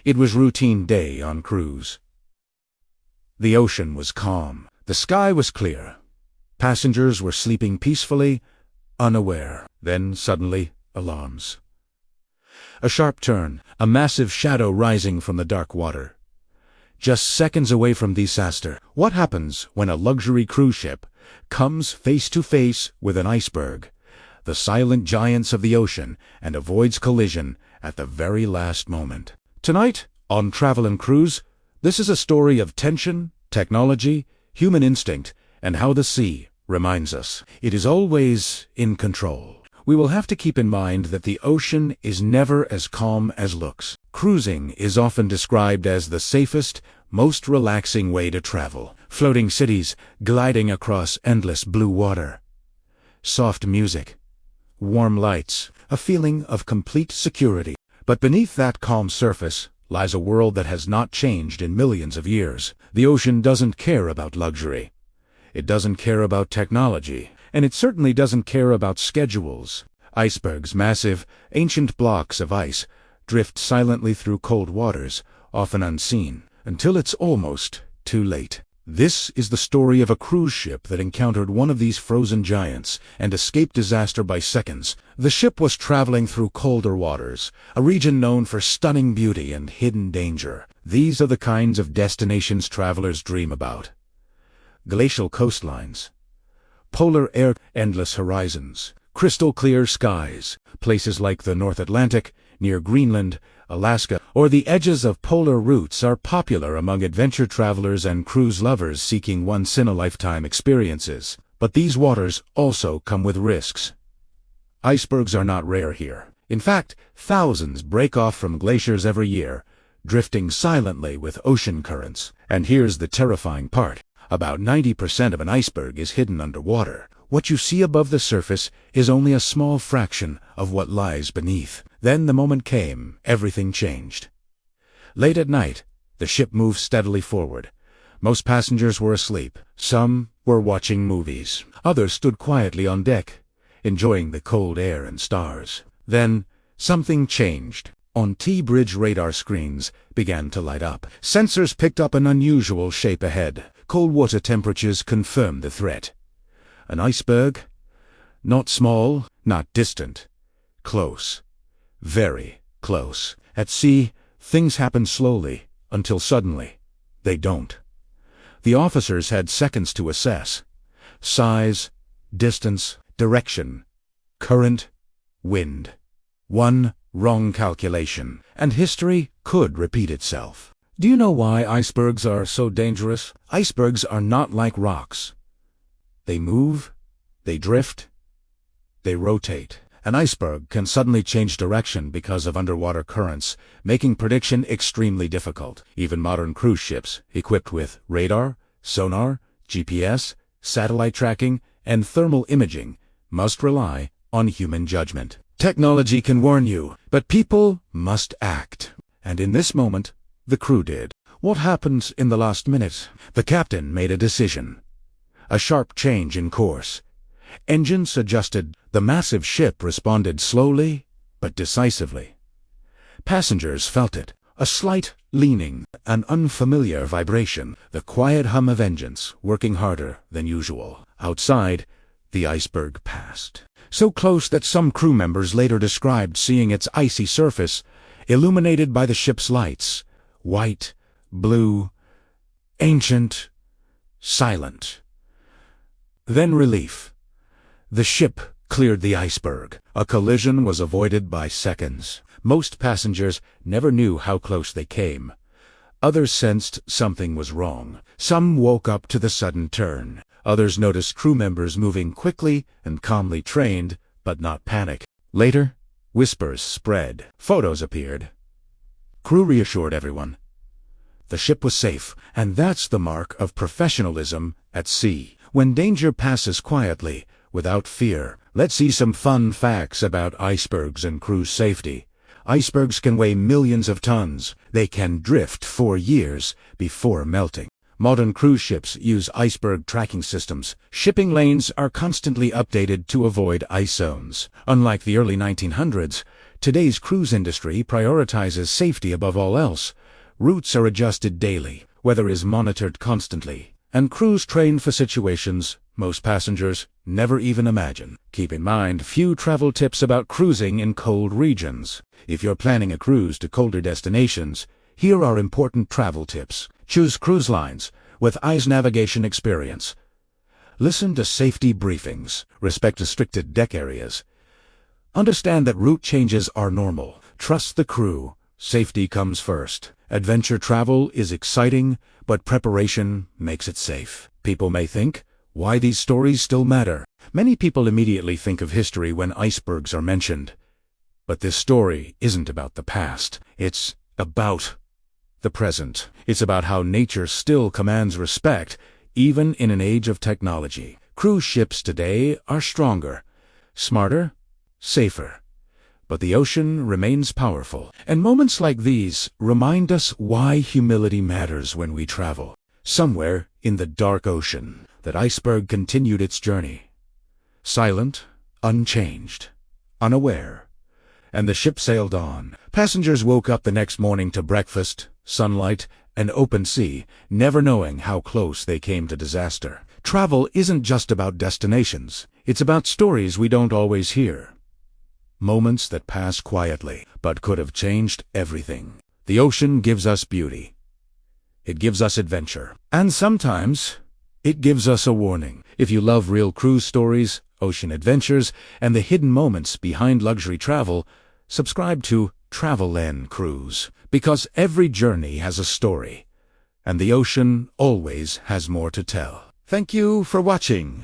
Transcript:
It was routine day on cruise. The ocean was calm. The sky was clear. Passengers were sleeping peacefully, unaware. Then, suddenly, alarms. A sharp turn, a massive shadow rising from the dark water. Just seconds away from disaster. What happens when a luxury cruise ship comes face to face with an iceberg, the silent giants of the ocean, and avoids collision at the very last moment? Tonight, on Travel and Cruise, this is a story of tension, technology, human instinct, and how the sea reminds us it is always in control. We will have to keep in mind that the ocean is never as calm as looks. Cruising is often described as the safest, most relaxing way to travel. Floating cities gliding across endless blue water. Soft music, warm lights, a feeling of complete security. But beneath that calm surface lies a world that has not changed in millions of years. The ocean doesn't care about luxury. It doesn't care about technology. And it certainly doesn't care about schedules. Icebergs, massive, ancient blocks of ice, drift silently through cold waters, often unseen, until it's almost too late. This is the story of a cruise ship that encountered one of these frozen giants and escaped disaster by seconds. The ship was traveling through colder waters, a region known for stunning beauty and hidden danger. These are the kinds of destinations travelers dream about. Glacial coastlines, polar air, endless horizons, crystal clear skies, places like the North Atlantic, near Greenland, Alaska, or the edges of polar routes are popular among adventure travelers and cruise lovers seeking once-in-a-lifetime experiences. But these waters also come with risks. Icebergs are not rare here. In fact, thousands break off from glaciers every year, drifting silently with ocean currents. And here's the terrifying part. About 90% of an iceberg is hidden underwater. What you see above the surface is only a small fraction of what lies beneath. Then the moment came, everything changed. Late at night, the ship moved steadily forward. Most passengers were asleep. Some were watching movies. Others stood quietly on deck, enjoying the cold air and stars. Then, something changed. On T-bridge radar screens began to light up. Sensors picked up an unusual shape ahead. Cold water temperatures confirmed the threat. An iceberg? Not small, not distant. Close. Very close. At sea, things happen slowly, until suddenly, they don't. The officers had seconds to assess. Size, distance, direction, current, wind. One wrong calculation, and history could repeat itself. Do you know why icebergs are so dangerous? Icebergs are not like rocks. They move, they drift, they rotate. An iceberg can suddenly change direction because of underwater currents, making prediction extremely difficult. Even modern cruise ships, equipped with radar, sonar, GPS, satellite tracking, and thermal imaging, must rely on human judgment. Technology can warn you, but people must act. And in this moment, the crew did. What happened in the last minute? The captain made a decision. A sharp change in course. Engines adjusted. The massive ship responded slowly, but decisively. Passengers felt it. A slight leaning, an unfamiliar vibration, the quiet hum of engines working harder than usual. Outside, the iceberg passed. So close that some crew members later described seeing its icy surface illuminated by the ship's lights. White, blue, ancient, silent. Then relief. The ship cleared the iceberg. A collision was avoided by seconds. Most passengers never knew how close they came. Others sensed something was wrong. Some woke up to the sudden turn. Others noticed crew members moving quickly and calmly, trained, but not panic. Later, whispers spread. Photos appeared. Crew reassured everyone. The ship was safe, and that's the mark of professionalism at sea. When danger passes quietly, without fear. Let's see some fun facts about icebergs and cruise safety. Icebergs can weigh millions of tons. They can drift for years before melting. Modern cruise ships use iceberg tracking systems. Shipping lanes are constantly updated to avoid ice zones. Unlike the early 1900s, Today's cruise industry prioritizes safety above all else. Routes are adjusted daily, weather is monitored constantly, and crews train for situations most passengers never even imagine. Keep in mind, few travel tips about cruising in cold regions. If you're planning a cruise to colder destinations, here are important travel tips. Choose cruise lines with ice navigation experience. Listen to safety briefings. Respect restricted deck areas. Understand that route changes are normal. Trust the crew. Safety comes first. Adventure travel is exciting, but preparation makes it safe. People may think, why these stories still matter? Many people immediately think of history when icebergs are mentioned. But this story isn't about the past. It's about the present. It's about how nature still commands respect, even in an age of technology. Cruise ships today are stronger, smarter, safer. But the ocean remains powerful. And moments like these remind us why humility matters when we travel. Somewhere in the dark ocean, that iceberg continued its journey. Silent, unchanged, unaware. And the ship sailed on. Passengers woke up the next morning to breakfast, sunlight, and open sea, never knowing how close they came to disaster. Travel isn't just about destinations. It's about stories we don't always hear. Moments that pass quietly, but could have changed everything. The ocean gives us beauty. It gives us adventure. And sometimes, it gives us a warning. If you love real cruise stories, ocean adventures, and the hidden moments behind luxury travel, subscribe to Travel N Cruise. Because every journey has a story, and the ocean always has more to tell. Thank you for watching.